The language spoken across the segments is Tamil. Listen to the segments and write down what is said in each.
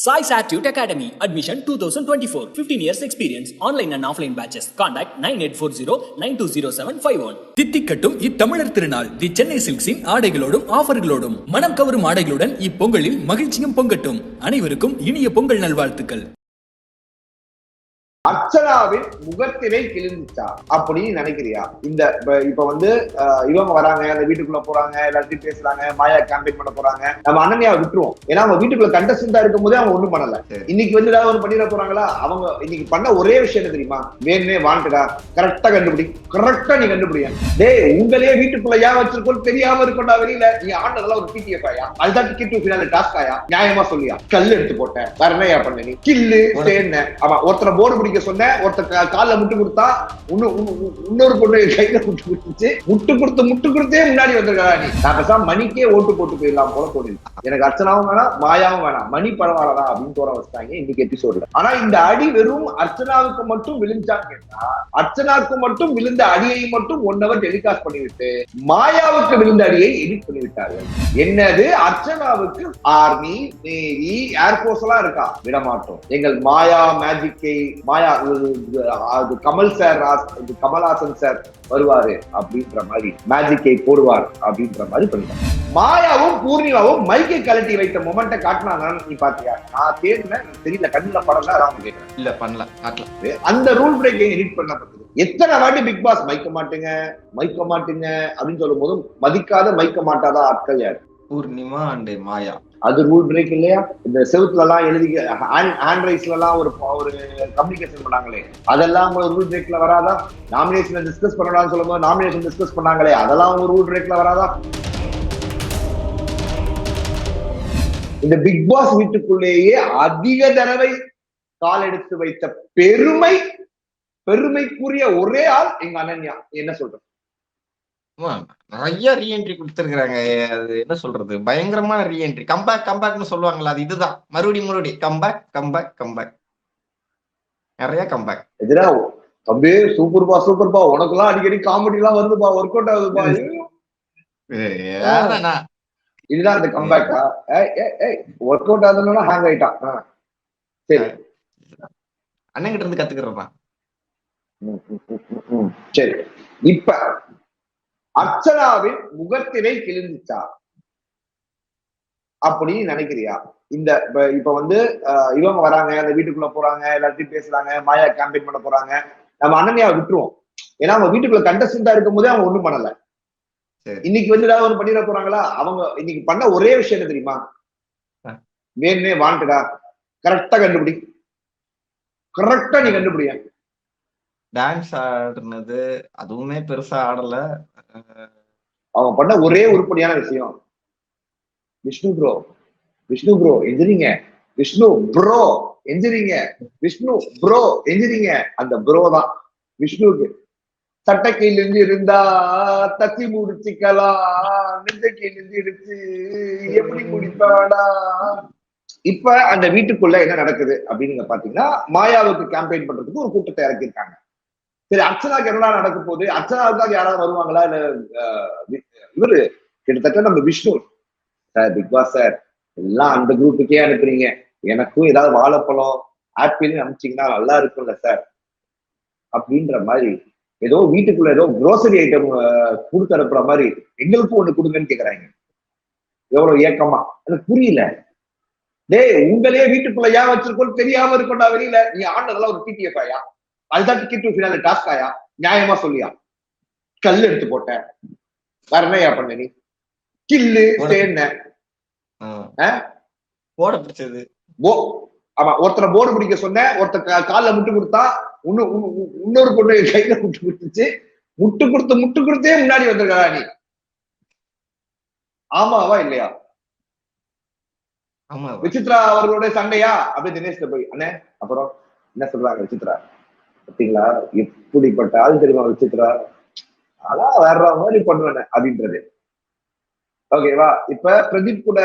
Sai Satute Academy. Admission 2024. 15 years experience. Online and offline batches. Contact 9840-920751. தித்திக்கட்டும் இத்தமிழர் திருநாள் தி சென்னை சில்க்ஸின் ஆடைகளோடும் ஆஃபர்களோடும் மனம் கவரும் ஆடைகளுடன் இப்பொங்கலில் மகிழ்ச்சியும் பொங்கட்டும். அனைவருக்கும் இனிய பொங்கல் நல்வாழ்த்துக்கள். அர்ச்சனாவின் முகத்திலே கிழிஞ்சிச்சா அப்படின்னு நினைக்கிறியா? இந்த இப்ப இவங்க வராங்க, அந்த வீட்டுக்குள்ள போறாங்க, எல்லாத்தையும் பேசுறாங்க, மாயா கேம்பெயின் பண்ண போறாங்க. நம்ம அனன்யாவை விட்டுருவோம். ஏன்னா அவங்க வீட்டுக்குள்ள கண்டஸ்டன்டா இருக்கும் போதே அவங்க ஒண்ணும் பண்ணல. இன்னைக்கு ஏதாவது ஒண்ணு பண்ணிட போறாங்களா? அவங்க இன்னைக்கு பண்ண ஒரே விஷயம் என்ன தெரியுமா? வேணுமே வாண்டடா கரெக்டா கண்டுபிடி, கரெக்டா நீ கண்டுபிடியா? டேய், உங்களே வீட்டுக்குள்ள ஏன் வச்சிருக்கோம் தெரியாம இருக்கா? வெளியில நீ ஆண்டதெல்லாம் ஒரு பிடிஎஃப் ஆயா? அதுதான் டிக்கெட் டு ஃபினாலே டாஸ்க் ஆயா? நியாயமா சொல்லியா? கல் எடுத்து போட்டேன் வேற என்னையா பண்ண? நீ கில்லு சேர்ன ஆமா ஒருத்தரை போர்டு பிடிக்க சொன்ன, ஒருத்தர் கால முட்டு கொடுத்தா இன்னொரு பொண்ணு கையில முட்டு கொடுத்துச்சு. முட்டு கொடுத்தே முன்னாடி வந்திருக்கா நீ. நான் பேசாம மணிக்கே ஓட்டு போட்டு போயிடலாம் போல தோணுது. எனக்கு அர்ச்சனாவும் வேணாம், மாயாவும் வேணாம், மணி பரவாயில்லா அப்படின்னு தோற வச்சுட்டாங்க இன்னைக்கு எபிசோட்ல. ஆனா இந்த அடி வெறும் அர்ச்சனாவுக்கு மட்டும் விழுந்தான்னு கேட்டா, அர்ச்சனாவுக்கு மட்டும் விழுந்த அடியை மட்டும் 1 hour டெலிகாஸ்ட் பண்ணிவிட்டு மாயாவுக்கு விழுந்த அடியை எடிட் பண்ணிவிட்டார்கள். என்னது? அர்ச்சனாவுக்கு ஆர்மி, நேவி, ஏர்போர்ஸ் எல்லாம் இருக்கா? விட மாட்டோம். எங்கள் மாயா மேஜிக்கை, மாயா கமல்ஹாசன் சார் வருவாரு அப்படின்ற மாதிரி மேஜிக்கை போடுவார் அப்படின்ற மாதிரி பண்ணிட்டாங்க. மாயாவும் பூர்ணிமாவும் மைக்கை கலட்டி வைத்த மொமெண்ட்டை காட்டினாங்கன்னு நீ பாத்தியா? நான் தேடினேன், தெரியல, கண்ணுல படம்ல அவங்க கேட்கிறேன். இல்ல பண்ணல, அந்த ரூல் பிரேக்கை எடிட் பண்ணப்பட்டது. எத்தனை வாட்டி பிக் பாஸ் மைக்க மாட்டீங்க அப்படின்னு சொல்லும் போதும் மதிக்காத மைக்க மாட்டாத ஆட்கள் யாரு? பூர்ணிமா அண்ட் மாயா. அது ரூல் பிரேக் இல்லையா? இந்த செவுத்துல எல்லாம் எழுதி ஹேண்ட் ரைஸ்ல எல்லாம் ஒரு கம்யூனிகேஷன் பண்ணாங்களே, அதெல்லாம் ஒரு ரூல் பிரேக்ல வராதா? நாமினேஷன் டிஸ்கஸ் பண்ணலாம்னு சொல்லும் போது நாமினேஷன் டிஸ்கஸ் பண்ணாங்களே, அதெல்லாம் ஒரு ரூல் பிரேக்ல வராதா? இந்த பிக் பாஸ் வீட்டுக்குள்ளேயே அதிக தடவை கால் எடுத்து வைத்த பெருமைக்குரிய ஒரே ஆள் எங்க அனன்யா. என்ன சொல்றது? நிறைய ரீஎன்ட்ரி கொடுத்திருக்காங்க. அது என்ன சொல்றது, பயங்கரமான ரீஎன்ட்ரி. கம்பேக்னு சொல்லுவாங்களா, அது இதுதான். மறுபடி கம்பேக் நிறைய கம்பேக். எதிரா தம்பி சூப்பர்பா உனக்கு எல்லாம் அடிக்கடி காமெடி எல்லாம் வருதுப்பா, ஒர்க் அவுட் ஆகுதுப்பா. இதுதான் அந்த கம்பேக்கா? ஒர்க் அவுட் ஆகுதுன்னா ஹேங் ஆயிட்டான். சரி, அண்ணன் கிட்ட இருந்து கத்துக்கிறேன். சரி, இப்ப அர்ச்சனாவின் முகத்திலே கிழிஞ்சிச்சா அப்படின்னு நினைக்கிறியா? இந்த இப்ப இவங்க வராங்க, அந்த வீட்டுக்குள்ள போறாங்க, எல்லாத்தையும் பேசுறாங்க, மாயா கேம்பெயின் பண்ண போறாங்க. நம்ம அனன்யாவை விட்டுருவோம். ஏன்னா அவங்க வீட்டுக்குள்ள கண்டஸ்டன்டா இருக்கும் போதே அவங்க ஒண்ணும் பண்ணல. இன்னைக்கு ஏதாவது ஒண்ணு பண்ணிட போறாங்களா? அவங்க இன்னைக்கு பண்ண ஒரே விஷயம் என்ன தெரியுமா? வேணுமே வாண்டடா கரெக்டா கண்டுபிடி, கரெக்டா நீ கண்டுபிடியா? டான்ஸ் ஆடுனது அதுவுமே பெருசா ஆடல. அவங்க பண்ண ஒரே உருப்படியான விஷயம், விஷ்ணு ப்ரோ எந்திரிங்க, விஷ்ணு ப்ரோ எந்திரிங்க. அந்த ப்ரோ தான் விஷ்ணுக்கு. சட்டக்கையில இருந்து இருந்தா தத்தி முடிச்சுக்கலாம், நெஞ்சக்கையில இருந்து எடுத்து எப்படி முடிப்பாடா. இப்ப அந்த வீட்டுக்குள்ள என்ன நடக்குது அப்படின்னு பாத்தீங்கன்னா, மாயாவுக்கு கேம்பெயின் பண்றதுக்கு ஒரு கூட்டத்தை இறக்கியிருக்காங்க. சரி, அர்ச்சனாக்கு என்னடா நடக்க போகுது? அர்ச்சனாவுக்காக யாராவது வருவாங்களா? இல்ல இவரு கிட்டத்தட்ட நம்ம Vishnu sir, Bigg Boss sir எல்லாம் அந்த குரூப்புக்கே அனுப்புறீங்க, எனக்கும் ஏதாவது வாழைப்பழம் ஆப்பிள் அனுப்பிச்சிங்கன்னா நல்லா இருக்கும்ல சார் அப்படின்ற மாதிரி ஏதோ வீட்டுக்குள்ள ஏதோ குரோசரி ஐட்டம் கொடுத்து அனுப்புற மாதிரி எங்களுக்கும் ஒண்ணு கொடுங்கன்னு கேக்குறாங்க. எவ்வளவு ஏக்கமா, எனக்கு புரியல. டேய், உங்களே வீட்டுக்குள்ள ஏன் வச்சிருக்கோம் தெரியாம இருக்கா? வெளியில நீ ஆண்டதெல்லாம் ஒரு பிடிஎஃப் ஆயா? அதுதான் டிக்கெட் டு ஃபினாலே டாஸ்க் ஆயா? நியாயமா சொல்லியா? கல் எடுத்து போட்டேன் வேற என்னையா பண்ண? நீ கில்லு சேர்ன போட பிடிச்சது. ஆமா ஒருத்தரை போர்டு பிடிக்க சொன்ன, ஒருத்தர் கால முட்டு கொடுத்தா இன்னொரு பொண்ணு கையில முட்டு கொடுத்துச்சு. முட்டு கொடுத்தே முன்னாடி வந்திருக்கா நீ. ஆமாவா இல்லையா? விசித்ரா அவர்களோட சண்டையா? அப்படியே தினேஷ்ல போய் அண்ணே அப்புறம் என்ன சொல்றாங்க விசித்ரா பார்த்தீங்களா, எப்படிப்பட்ட ஆள் தெரியுமா விசித்ரா, அதான் வேற மாதிரி பண்ணுவேன் அப்படின்றது. ஓகேவா? இப்ப பிரதீப் கூட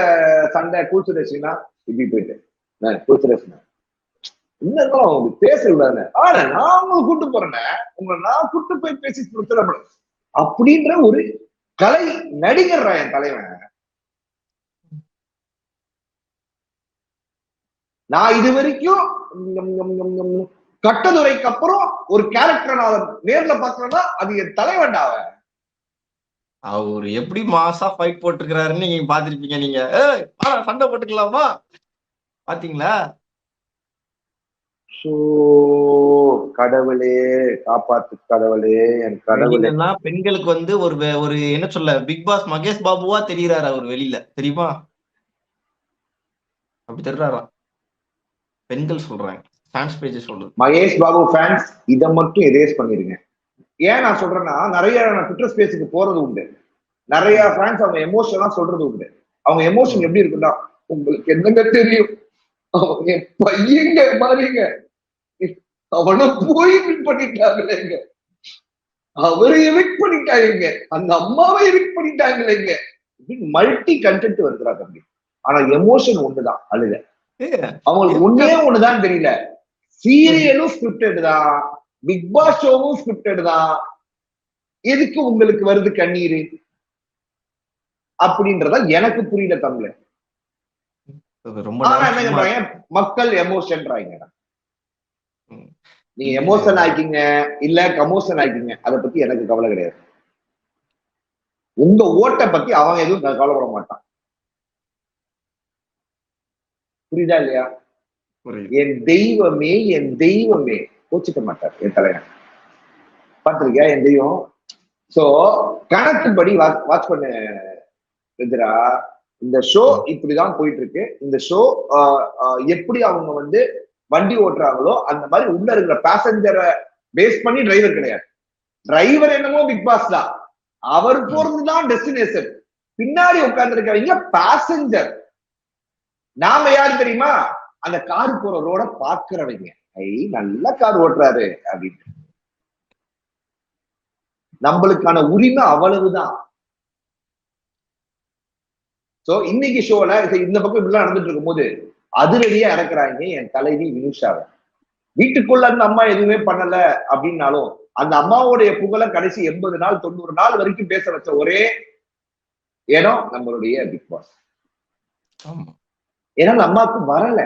சண்டை கூல் சுரேஷ்னா இப்படி போயிட்டு கூல் சுரேஷ் இன்னும் பேச விடாது. ஆனா நான் உங்களை கூட்டு போறேன்னு உங்களை நான் கூட்டு போய் பேசி அப்படின்ற ஒரு கலை நடிகர் என் தலைவன். நான் இது வரைக்கும் கட்டதுரைக்கு அப்புறம் ஒரு கேரக்டர் நான் நேர்ல பாக்குறேன்னா அது என் தலைவன்டா அவன். அவரு எப்படி மாசா ஃபைட் போட்டுருக்காருன்னு நீங்க பாத்திருப்பீங்க. நீங்க சண்டை போட்டுக்கலாமா பாத்தீங்களா? கடவுளே காப்பாத்து, கடவுளே என் கடவுளே. வெளியிலன்னா பெண்களுக்கு வந்து ஒரு என்ன சொல்ல, பிக் பாஸ் மகேஷ் பாபுவா தெரியுறாரு அவர் வெளியில, தெரியுமா? அப்படி தெரிறாராம் பெண்கள் சொல்றாங்க, ஃபேன்ஸ் பேஜ் சொல்லுது. மகேஷ் பாபு ஃபேன்ஸ் இதை மட்டும் எரேஸ் பண்ணிருங்க. ஏன் நான் சொல்றேன்னா, நிறைய நான் ட்விட்டர் ஸ்பேஸுக்கு போறது உண்டு. நிறைய ஃபேன்ஸ் அவங்க எமோஷனா சொல்றது உண்டு. அவங்க எமோஷன் எப்படி இருக்குன்னா, உங்களுக்கு என்னங்க தெரியும், அவங்க என் பையங்க மாதிரிங்க, அவனை போய் எவிக்ட் பண்ணிட்டாங்களேங்க, அவரை எவிக்ட் பண்ணிட்டாங்க, அந்த அம்மாவை எவிக்ட் பண்ணிட்டாங்களேங்க. மல்டி கண்டென்ட் வருகிறாங்க தம்பி. ஆனா எமோஷன் ஒண்ணுதான், அழுக. அவங்களுக்கு ஒன்னே ஒண்ணுதான் தெரியல, சீரியலும் ஸ்கிரிப்டட் தான், பிக் பாஸ் ஷோவும் ஸ்கிரிப்டட் தான், எதுக்கு உங்களுக்கு வருது கண்ணீரு அப்படின்றத எனக்கு புரியல தமிழ. ஆனா என்ன சொல்றாங்க, மக்கள் எமோஷன்றாங்க. நீங்க எமோஷன் ஆக்கிங்க இல்ல கமோஷன் ஆக்கிங்க, அதை பத்தி எனக்கு கவலை கிடையாது. உங்க ஓட்டை பத்தி அவன் எதுவும் கவலைப்பட மாட்டான். புரியுதா இல்லையா? என் தெய்வமே, என் தெய்வமே கோச்சிக்க மாட்டார் என் தலைவன். பார்த்திருக்கியா என் தெய்வம்? சோ கணக்குப்படி வாட்ச் பண்ண எதிரா, இந்த ஷோ இப்படிதான் போயிட்டு இருக்கு. இந்த ஷோ எப்படி அவங்க வந்து வண்டி ஓட்டுறாங்களோ அந்த மாதிரி உள்ள இருக்கிற பேசஞ்சரை பேஸ் பண்ணி டிரைவர் கிடையாது. டிரைவர் என்னமோ பிக் பாஸ் தான், அவர் போறதுதான் டெஸ்டினேஷன். பின்னாடி உட்கார்ந்து இருக்கவங்க பேசஞ்சர். நாம யாரு தெரியுமா? அந்த கார் போற ரோட பாக்குறவங்க. நல்ல கார் ஓட்டுறாரு அப்படின்னு. நம்மளுக்கான உரிமை அவ்வளவுதான். சோ இன்னைக்கு ஷோல இந்த பக்கம் இப்படிலாம் நடந்துட்டு இருக்கும் போது அதிரடியா இறக்குறாங்க என் தலைவி வினுஷாவை. வீட்டுக்குள்ள அந்த அம்மா எதுவுமே பண்ணல அப்படின்னாலும் அந்த அம்மாவுடைய புகழ கடைசி 80 நாள் 90 நாள் வரைக்கும் பேச வச்ச ஒரே இடம் நம்மளுடைய பிக் பாஸ். ஏன்னா அந்த அம்மாவுக்கு வரல,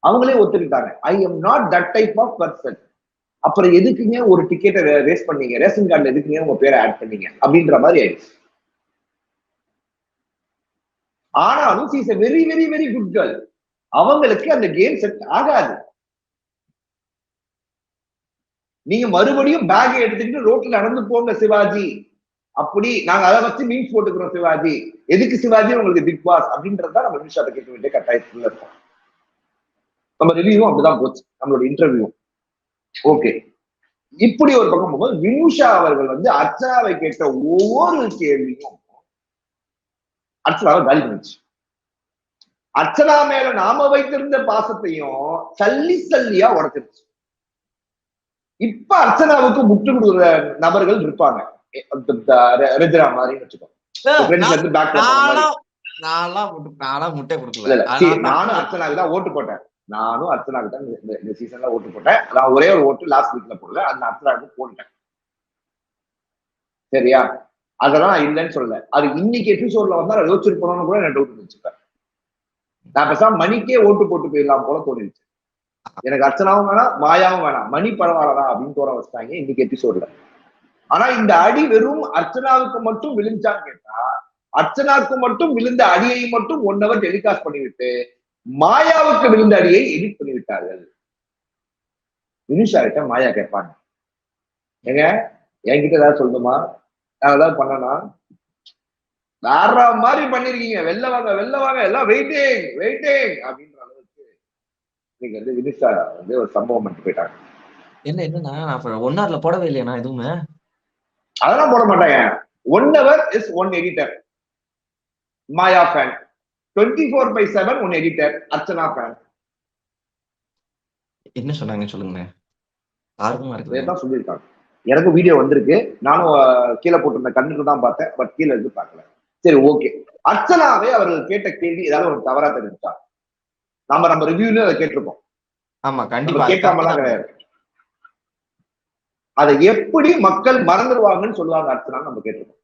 அவங்களே ஒத்துக்கிட்டாங்க, I am not that type of person. அப்புறம் எதுக்குங்க ஒரு டிக்கெட்டை வேஸ்ட் பண்ணீங்க, ரேஷன் கார்டுல எதுக்குங்க உங்க பேரை ஆட் பண்ணீங்க அப்படின்ற மாதிரி ஆயிடுச்சு. ஆனாலும் she is a very very very good girl. அவங்களுக்கு அந்த கேம் செட் ஆகாது. நீங்க மறுபடியும் பேக் எடுத்துக்கிட்டு ரோட்ல நடந்து போங்க சிவாஜி, அப்படி நாங்க அதை வச்சு மீன்ஸ் போட்டுக்கிறோம் சிவாஜி, எதுக்கு சிவாஜி உங்களுக்கு பிக் பாஸ் அப்படின்றதுதான் நம்ம நிமிஷத்தை கேட்க வேண்டிய கட்டாயத்துல இருக்கோம். நம்ம ரிவ்யூவும் அப்படிதான் போச்சு, நம்மளோட இன்டர்வியூ. ஓகே, இப்படி ஒரு பக்கம் போகும்போது வினுஷா அவர்கள் வந்து அர்ச்சனாவை கேட்ட ஒவ்வொரு கேள்வியும் அர்ச்சனாவை காலி பண்ணிச்சு. அர்ச்சனா மேல நாம வைத்திருந்த பாசத்தையும் சல்லி சல்லியா உடைச்சிருச்சு. இப்ப அர்ச்சனாவுக்கு முட்டு கொடுக்குற நபர்கள் இருப்பாங்க, ரெஜினா மாதிரி வச்சுக்கோ. நானும் அர்ச்சனாவுக்கு தான் ஓட்டு போட்டேன். நானும் அர்ச்சனாவுக்கு தான் இந்த சீசன்ல ஓட்டு போட்டேன். நான் ஒரே ஒரு ஓட்டு லாஸ்ட் வீக்ல போடல, அந்த அர்ச்சனாவுக்கு போட்டேன். சரியா? அதெல்லாம் நான் இல்லைன்னு சொல்லல. அது இன்னைக்கு எபிசோட்ல வந்தா யோசிச்சிருக்கணும்னு கூட எனக்கு டவுட் இருந்துச்சுப்பேன். நான் பேசாம மணிக்கே ஓட்டு போட்டு போயிடலாம் போல தோணிடுச்சு. எனக்கு அர்ச்சனாவும் வேணாம், மாயாவும் வேணாம், மணி பரவாயில்லதான் அப்படின்னு தோற வச்சுட்டாங்க இன்னைக்கு எபிசோட்ல. ஆனா இந்த அடி வெறும் அர்ச்சனாவுக்கு மட்டும் விழுந்தான்னு கேட்டா, அர்ச்சனாவுக்கு மட்டும் விழுந்த அடியை மட்டும் 1 hour டெலிகாஸ்ட் பண்ணிவிட்டு மாயாவுக்கு விழுந்த அடியை எடிட் பண்ணிவிட்டார்கள். வினுஷா கிட்ட மாயா கேட்பாங்க, ஏங்க என்கிட்ட ஏதாவது சொல்லணுமா, நான் ஏதாவது பண்ணனா, வேற மாதிரி பண்ணிருக்கீங்க, வெளில வாங்க வெளில வாங்க, எல்லாம் வெயிட்டிங் வெயிட்டிங் அப்படின்ற அளவுக்கு நீங்க வந்து வினுஷா வந்து ஒரு சம்பவம் பண்ணிட்டு போயிட்டாங்க. என்னன்னா நான் 1 hourல போடவே இல்லையா எதுவுமே, அதெல்லாம் போட மாட்டாங்க. 1 hour is 1 editor. Maya fan 24/7 1 editor, Archana fan. என்ன சொன்னாங்க சொல்லுங்க. ஆர்வமா இருக்கு சொல்லியிருக்காங்க. எனக்கு வீடியோ வந்திருக்கு, நானும் கீழே போட்டிருந்த கண்ணுக்கு தான் பார்த்தேன், பட் கீழே இருந்து பார்க்கல. சரி ஓகே, அர்ச்சனாவே அவர்கள் கேட்ட கேள்வி ஏதாவது ஒரு தவறா தெரிஞ்சா நம்ம ரிவ்யூல அதை கேட்டிருக்கோம். ஆமா கண்டிப்பா கேட்காமலாம் கிடையாது. அதை எப்படி மக்கள் மறந்துடுவாங்கன்னு சொல்லுவாங்க அர்ச்சனா, நம்ம கேட்டிருக்கோம்.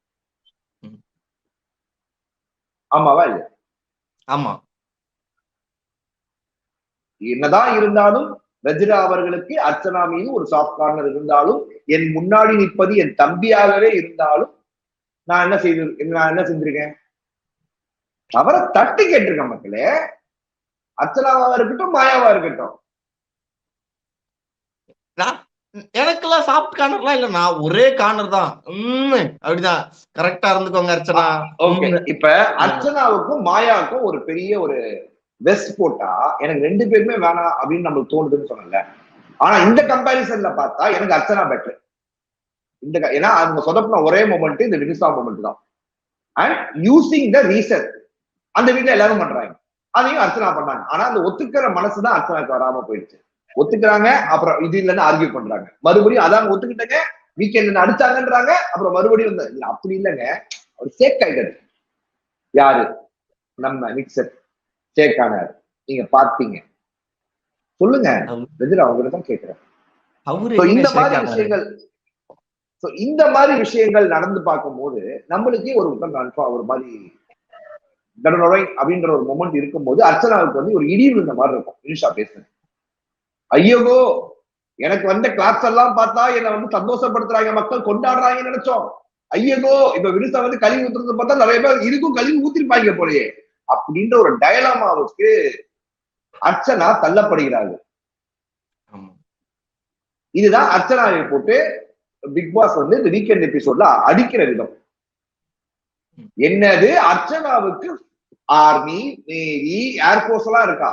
ஆமாவா இல்லையா? ஆமா. என்னதான் இருந்தாலும் ரஜினா அவர்களுக்கு அர்ச்சனா மீது ஒரு சாஃப்ட் கார்னர் இருந்தாலும், என் முன்னாடி நிற்பது என் தம்பியாகவே இருந்தாலும் நான் என்ன செஞ்சிருக்கேன்? அவரை தட்டி கேட்டிருக்கேன் மக்களே. அர்ச்சனாவா இருக்கட்டும், மாயாவா இருக்கட்டும். எனக்கெல்லாம் சாஃப்ட் கார்னர்லாம் இல்ல. நான் ஒரே கார்னர் தான். அப்படிதான். கரெக்டா இருந்துக்கோங்க அர்ச்சனா. ஓகே. இப்ப அர்ச்சனாவுக்கும் மாயாவுக்கும் ஒரு பெரிய ஒரு வெஸ்ட் போட்டா எனக்கு 2 பேருமே வேணாம் அப்படின்னு நம்மளுக்கு தோணுதுன்னு சொன்னல. ஆனா இந்த கம்பேரிசன்ல பார்த்தா எனக்கு அர்ச்சனா பெட்டர். ஏன்னா அவங்க சொதப்பின ஒரே மொமெண்ட் இந்த வினிசா மொமெண்ட் தான். அண்ட் யூசிங் த ரீசன் அந்த வீட்டுல எல்லாரும் பண்றாங்க. அதையும் அர்ச்சனா பண்ணாங்க. ஆனா அந்த ஒத்துக்கிற மனசுதான் அர்ச்சனாக்கு வராம போயிடுச்சு. ஒத்துக்கிறாங்க, அப்புறம் இது இல்லைன்னு ஆர்கியூ பண்றாங்க. மறுபடியும் அதான் ஒத்துக்கிட்டங்க, வீக்கெண்ட் அடிச்சாங்கன்றாங்க, அப்புறம் மறுபடியும் அப்படி இல்லைங்க. அவர் சேக் ஆயிட்டாரு. யாரு? நம்ம மிக்சர் சேக் ஆனார். நீங்க பாத்தீங்க. சொல்லுங்க ரஜினி, அவங்ககிட்ட தான் கேட்கிறேன். இந்த மாதிரி விஷயங்கள் இந்த மாதிரி விஷயங்கள் நடந்து பார்க்கும்போது நம்மளுக்கே ஒரு ஒரு மாதிரி அப்படின்ற ஒரு மொமெண்ட் இருக்கும்போது அர்ச்சனாவுக்கு வந்து ஒரு இடி விழுந்த மாதிரி இருக்கும். நிஷா பேசுறது, ஐயோ எனக்கு வந்த கிளாஸ் எல்லாம் பார்த்தா என்ன வந்து சந்தோஷப்படுத்துறாங்க, மக்கள் கொண்டாடுறாங்கன்னு நினைச்சோம். ஐயோ இப்ப வினிசா வந்து கழிவு ஊத்துறது பார்த்தா நிறைய பேர் இதுக்கும் கழிவு ஊத்திருப்பாங்க போலயே அப்படின்ற ஒரு டயலாமாவுக்கு அர்ச்சனா தள்ளப்படுகிறார்கள். இதுதான் அர்ச்சனாவை போட்டு பிக் பாஸ் வந்து இந்த வீக்கெண்ட் எபிசோட்ல அடிக்கிற விதம். என்னது அர்ச்சனாவுக்கு ஆர்மி, நேவி, ஏர்போர்ஸ் எல்லாம் இருக்கா?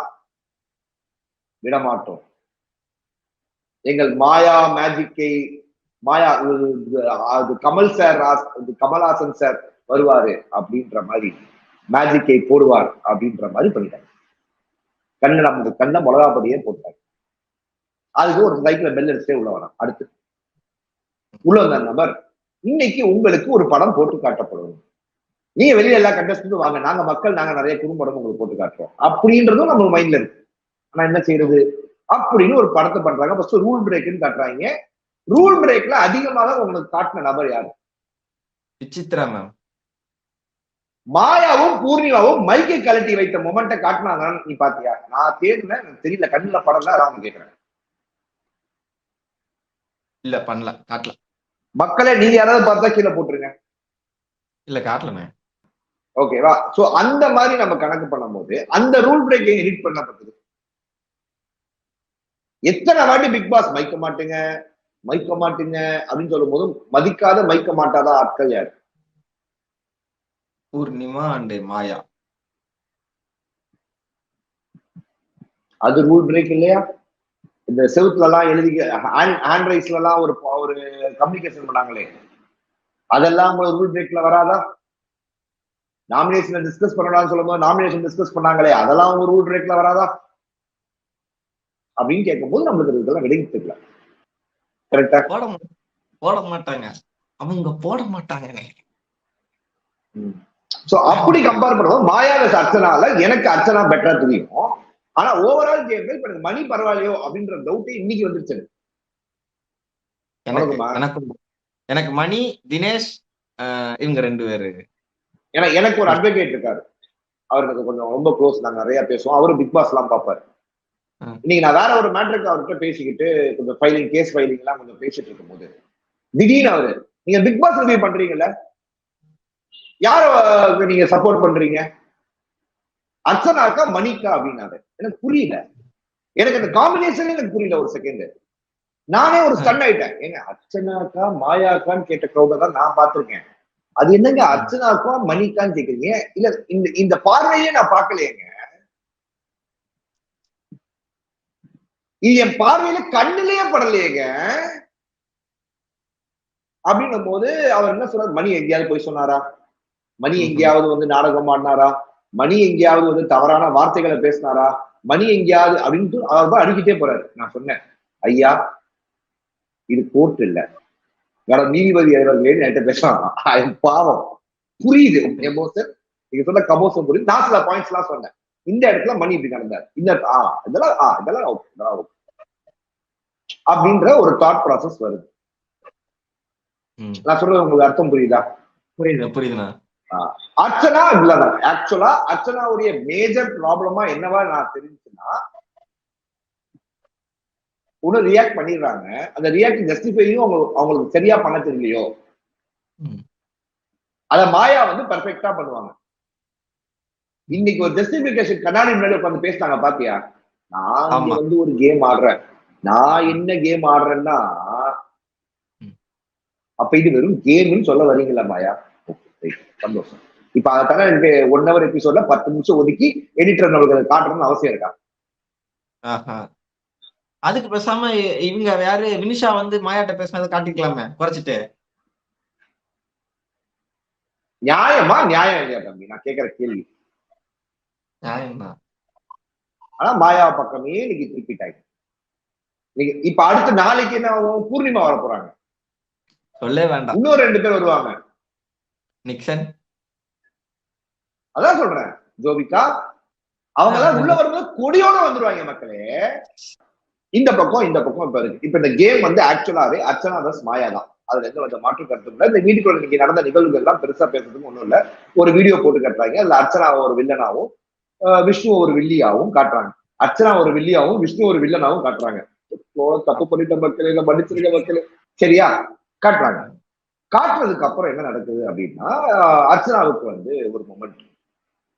விடமாட்டோம். எங்கள் மாயா மேஜிக்கை மாயா கமல் சார், கமல்ஹாசன் சார் வருவாரு அப்படின்ற மாதிரி மேஜிக்கை போடுவார் அப்படின்ற மாதிரி பண்ணிட்டாங்க. கண்ண மிளகாப்படியே போட்டாங்க. அதுக்கு ஒரு சைக்கிள பெல் அடிச்சே உள்ள வரான். அடுத்து உள்ள வந்த நபர் இன்னைக்கு உங்களுக்கு ஒரு படம் போட்டு காட்டப்படும். நீங்க வெளியில எல்லா கண்டஸ்டும் வாங்க, நாங்க மக்கள், நாங்க நிறைய குறும்படம் உங்களுக்கு போட்டு காட்டுறோம் அப்படின்றதும் நம்ம மைண்ட்ல இருக்கு. ஆனா என்ன செய்யறது அப்படின்னு ஒரு படத்தை பண்றாங்க. ஃபர்ஸ்ட் ரூல் பிரேக்னு காட்டுறாங்க. ரூல் பிரேக்ல அதிகமாக உங்களுக்கு காட்டின நபர் யாரு? விசித்ரா மேம். மாயாவும் பூர்ணிமாவும் மைக்கை கழட்டி வைத்த மொமெண்ட்டை காட்டினாங்கன்னு நீ பாத்தியா? நான் தேடுனேன், எனக்கு தெரியல, கண்ணுல படம் தான் அவங்க கேட்கிறேன். இல்ல பண்ணல, காட்டல. மக்களே நீங்க யாராவது பார்த்தா கீழே போட்டுருங்க. இல்ல காட்டலண்ணே. ஓகேவா? சோ அந்த மாதிரி நம்ம கணக்கு பண்ணும்போது அந்த ரூல் பிரேக் எடிட் பண்ணப்பட்டது. எத்தனை வாட்டி பிக் பாஸ் மைக்க மாட்டீங்க அப்படின்னு சொல்லும் போதும் மதிக்காத மைக்க மாட்டாத ஆட்கள் யாரு? பூர்ணிமா அண்ட் மாயா. அது ரூல் பிரேக் இல்லையா? இந்த செவுத்துல எல்லாம் எழுதி ஹேண்ட் ரைஸ்ல எல்லாம் ஒரு கம்யூனிகேஷன் பண்ணாங்களே, அதெல்லாம் ரூல் பிரேக்ல வராதா? நாமினேஷன் டிஸ்கஸ் பண்ணலாம்னு சொல்லும் போது நாமினேஷன் டிஸ்கஸ் பண்ணாங்களே, அதெல்லாம் அவங்க ரூல் பிரேக்ல வராதா அப்படின்னு கேட்கும்போது நம்மளுக்கு இதெல்லாம் விடைக்கலாம். கரெக்டா? போட மாட்டாங்க அவங்க, போட மாட்டாங்க. சோ அப்படி கம்பேர் பண்ணும்போது மாயா வெஸ் அர்ச்சனால எனக்கு அர்ச்சனா பெட்டரா தெரியும். ஆனா ஓவரால் கேம் இப்ப எனக்கு மணி பரவாயில்லையோ அப்படின்ற டவுட்டே இன்னைக்கு வந்துருச்சு. எனக்கு மணி, தினேஷ், இவங்க 2 பேரு. ஏன்னா எனக்கு ஒரு அட்வொகேட் இருக்காரு, அவருக்கு கொஞ்சம் ரொம்ப க்ளோஸ், நாங்க நிறைய பேசுவோம். அவரு பிக் பாஸ் எல்லாம் பார்ப்பாரு. இன்னைக்கு நான் வேற ஒரு மேட்டருக்கு அவர்கிட்ட பேசிக்கிட்டு கொஞ்சம் கேஸ் ஃபைலிங் எல்லாம் கொஞ்சம் பேசிட்டு இருக்கும் போது திடீர்னு அவரு, நீங்க பிக் பாஸ் ரிவ்யூ பண்றீங்கல்ல, யார நீங்க சப்போர்ட் பண்றீங்க, அர்ச்சனாக்கா மணிக்கா அப்படின்னாரு. எனக்கு புரியல, எனக்கு அந்த காம்பினேஷன் எனக்கு புரியல. ஒரு செகண்ட் நானே ஒரு ஸ்டன் ஆயிட்டேன். ஏங்க அர்ச்சனாக்கா மாயாக்கான்னு கேட்ட க்ரௌட தான் நான் பார்த்திருக்கேன். அது என்னங்க அர்ச்சனாக்கா மணிக்கான்னு கேக்குறீங்க? இல்ல இந்த பார்வையே நான் பார்க்கலையேங்க. இது என் பார்வையில கண்ணிலேயே படலையேங்க. அப்படின்னும் போது அவர் என்ன சொல்றாரு, மணி எங்கேயாவது போய் சொன்னாரா, மணி எங்கேயாவது வந்து நாடகம் ஆடினாரா, மணி எங்கேயாவது வந்து தவறான வார்த்தைகளை பேசினாரா, மணி எங்கேயாவது அப்படின்ட்டு அவர் தான் அடிக்கிட்டே போறாரு. நான் சொன்னேன், ஐயா இது கோர்ட் இல்ல, வேற நீதிபதி அவர்களே என்கிட்ட பேசலாம். பாவம் புரியுது எமோஷன், நீங்க சொன்ன கமோஷன் புரியுது. நான் சில பாயிண்ட்ஸ் எல்லாம் சொன்னேன். இந்த இடத்துல மணி இப்படி நடந்தார், இதெல்லாம் அப்படின்ற ஒரு தாட் ப்ராசஸ் வருது. நான் சொல்றது உங்களுக்கு அர்த்தம் புரியுதா? புரியுதுண்ணா. அர்ச்சனா இல்ல, ஆக்சுவலா அர்ச்சனாவுடைய மேஜர் ப்ராப்ளமா என்னவா நான் தெரிஞ்சுன்னா, ஒண்ணு ரியாக்ட் பண்ணிடுறாங்க. அந்த ரியாக்ட் ஜஸ்டிஃபையும் அவங்களுக்கு சரியா பண்ண தெரியலையோ, அத மாயா வந்து பெர்ஃபெக்ட்டா பண்ணுவாங்க. இன்னைக்கு ஒரு ஜஸ்டிபிகேஷன் கண்ணாடி முன்னாடி உட்காந்து பேசினாங்க பாத்தியா, நான் இங்க வந்து ஒரு கேம் ஆடுறேன், நான் என்ன கேம் ஆடுறேன்னா, அப்ப இது வெறும் கேம்னு சொல்ல வரீங்களா மாயா? சந்தோஷம். இப்ப அதனால எனக்கு 1 hour எபிசோட்ல 10 நிமிஷம் ஒதுக்கி எடிட்டர் நம்மளுக்கு காட்டணும்னு அவசியம் இருக்கா? அதுக்கு பேசாம இவங்க யாரு வினிஷா வந்து மாயாட்ட பேசினதை காட்டிக்கலாமே குறைச்சிட்டு. நியாயமா? நியாயம் இல்லையா தம்பி நான் கேட்கிற கேள்வி? நியாயம்தான். ஆனா மாயா பக்கமே இன்னைக்கு ரிப்பீட் ஆயிடுச்சு. இப்ப அடுத்த நாளைக்கு என்ன பூர்ணிமா வர போறாங்க, சொல்லே வேண்டாம். இன்னும் 2 பேர் வருவாங்க, நிக்சன். அதான் சொல்றேன், ஜோவிகா. அவங்க எல்லாம் உள்ள வரும்போது கொடியோட வந்துருவாங்க மக்களே. இந்த பக்கம் இப்ப இருக்கு. இப்ப இந்த கேம் வந்து ஆக்சுவலாவே அர்ச்சனா வர்ஸ் மாயா தான். அதுல எந்த மாற்று கருத்து இல்லை. இந்த வீட்டுக்குள்ள இன்னைக்கு நடந்த நிகழ்வுகள் எல்லாம் பெருசா பேசுறதுக்கு ஒண்ணும் இல்ல. ஒரு வீடியோ போட்டு காட்டுறாங்க. அதுல அர்ச்சனாவை ஒரு வில்லனாவும் விஷ்ணு ஒரு வில்லியாவும் காட்டுறாங்க. அர்ச்சனா ஒரு வில்லியாவும் விஷ்ணு ஒரு வில்லனாவும் காட்டுறாங்க. தப்பு பண்ணிட்ட மக்களே, மன்னிச்சிருக்க மக்களே, சரியா காட்டுறாங்க. காட்டுறதுக்கு அப்புறம் என்ன நடக்குது அப்படின்னா, அர்ச்சனாவுக்கு வந்து ஒரு மொமெண்ட்.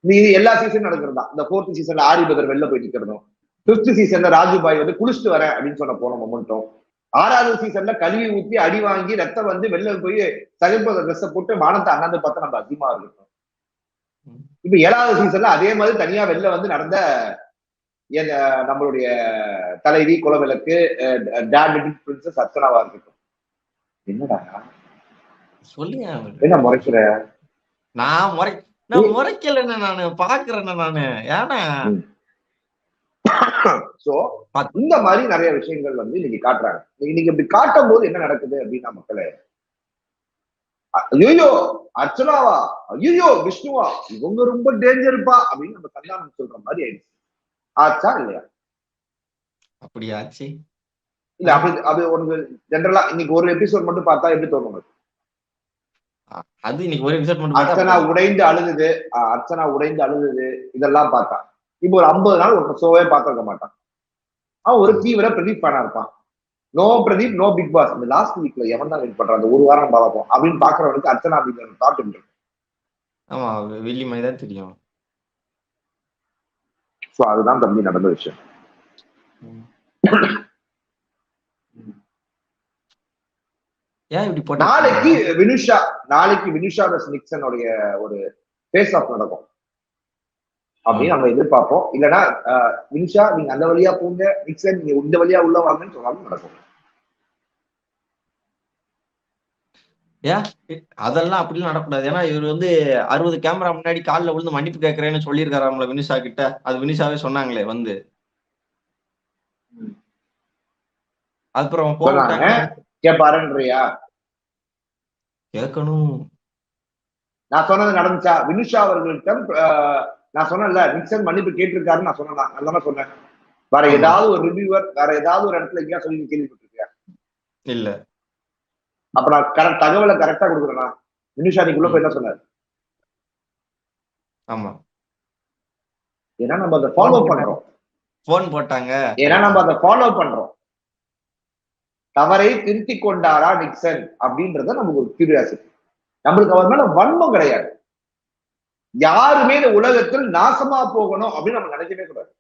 இது எல்லா சீசன் நடக்கிறதா. இந்த 4th சீசன்ல ஆரிபதர் வெளில போய் நிக்கிறதும், 5th சீசன்ல ராஜுபாய் வந்து குளிச்சுட்டு வரேன் அப்படின்னு சொன்ன போன மொமெண்ட்டும், 6வது சீசன்ல கழுவி ஊத்தி அடி வாங்கி ரத்தம் வந்து வெளில போய் சகிப்பத ட்ரெஸ்ஸை போட்டு வானத்தை அண்ணாந்து பார்த்தா நம்ம அதிகமா இருக்கும். இப்ப 7வது சீசன்ல அதே மாதிரி தனியா வெளில வந்து நடந்த நம்மளுடைய தலைவி குலவிளக்கு பிரின்சஸ் அர்ச்சனாவா இருக்கட்டும். என்னடா சொல்லுங்க, என்ன முறைக்கிற? நான் முறைக்கல, நானு பாக்குறேன் நானு. ஏன்னா சோ இந்த மாதிரி நிறைய விஷயங்கள் வந்து இன்னைக்கு காட்டுறாங்க. இன்னைக்கு இப்படி காட்டும் போது என்ன நடக்குது அப்படின்னா, மக்களே ஐயோ அர்ச்சனாவா, ஐயோ விஷ்ணுவா, இவங்க ரொம்ப டேஞ்சர்ப்பா அப்படின்னு நம்ம சந்தானம் சொல்ற மாதிரி ஆயிடுச்சு. ஆச்சா இல்லையா? அப்படியாச்சு இல்ல அப்படி அது ஒரு ஜெனரலா இன்னைக்கு ஒரு எபிசோட் மட்டும் பார்த்தா எப்படி தோணும்? அது இன்னைக்கு ஒரு எபிசோட் மட்டும் அர்ச்சனா உடைந்து அழுது இதெல்லாம் பார்த்தா இப்போ ஒரு 50 நாள் ஒரு ஷோவே பார்த்திருக்க மாட்டான். அவன் ஒரு தீவிர பிரதீப் ஃபேனா இருப்பான். No Pradeep no Bigg Boss, இந்த லாஸ்ட் வீக்ல எவன் தான் வெயிட் பண்றான், அந்த ஒரு வாரம் பார்ப்போம் அப்படின்னு பாக்குறவனுக்கு அர்ச்சனா அப்படிங்கிற தாட் உண்டு. ஆமா, வெள்ளி மாதிரி தான் தெரியும். சோ அதுதான் தம்பி நடந்த விஷயம். ஏன் இப்படி போட்டா? நாளைக்கு வினுஷா நிக்சனுடைய ஒரு ஃபேஸ் ஆஃப் நடக்கும் அப்படின்னு நம்ம எதிர்பார்ப்போம். இல்லைன்னா வினுஷா நீங்க அந்த வழியா போங்க, நிக்சன் நீங்க இந்த வழியா உள்ள வாங்கன்னு சொன்னாலும் நடக்கும். ஏன் அதெல்லாம் அப்படிலாம் நடக்கூடாது. ஏன்னா இவர் வந்து 60 கேமரா முன்னாடி காலில் விழுந்து மன்னிப்பு கேட்கறேன்னு சொல்லியிருக்காரு வினுஷா கிட்ட. அது வினுஷாவே சொன்னாங்களே வந்து. அப்புறம் கேப்பாருன்றியா? கேட்கணும். நான் சொன்னது நடந்துச்சா? வினுஷா அவர்கள்ட்ட நான் சொன்னேன்ல நிக்சன் மன்னிப்பு கேட்டிருக்காருன்னு நான் சொன்னேன். அதுதான் சொன்னேன். வேற ஏதாவது ஒரு ரிவ்யூவர் வேற ஏதாவது ஒரு இடத்துல எங்கேயா சொல்லி கேள்விப்பட்டிருக்கியா? இல்ல. அப்ப நான் தகவலை கரெக்டா கொடுக்குறேன்னா, வினுஷா நீக்குள்ள போய் என்ன சொன்னாரு? ஆமா, ஏன்னா நம்ம அதை ஃபாலோ பண்றோம். போன் போட்டாங்க. ஏன்னா நம்ம அதை ஃபாலோ பண்றோம். தவறை திருத்தி கொண்டாரா நிக்சன் அப்படின்றத நமக்கு ஒரு கியூரியாசிட்டி. நம்மளுக்கு அவர் மேல வன்மம் கிடையாது. யாருமே இந்த உலகத்தில் நாசமா போகணும் அப்படின்னு நம்ம நினைக்கவே கூடாது.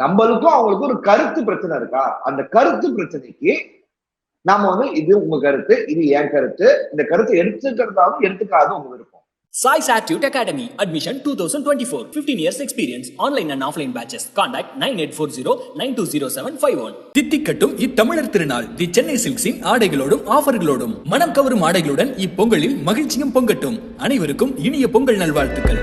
நம்மளுக்கும் அவங்களுக்கும் ஒரு கருத்து பிரச்சனை இருக்கா, அந்த கருத்து பிரச்சனைக்கு நாம வந்து இது உங்க கருத்து, இது என் கருத்து, இந்த கருத்தை எடுத்துக்கிறதாலும் எடுத்துக்காதும் உங்க விருப்பம். Sai Satute Academy. Admission 2024. 15 years experience. Online and offline batches. Contact 9840-920751. தித்திக்கட்டும் இத்தமிழர் திருநாள் தி சென்னை சில்க்ஸின் ஆடைகளோடும் ஆஃபர்களோடும் மனம் கவரும் ஆடைகளுடன் இப்பொங்கலில் மகிழ்ச்சியும் பொங்கட்டும். அனைவருக்கும் இனிய பொங்கல் நல்வாழ்த்துக்கள்.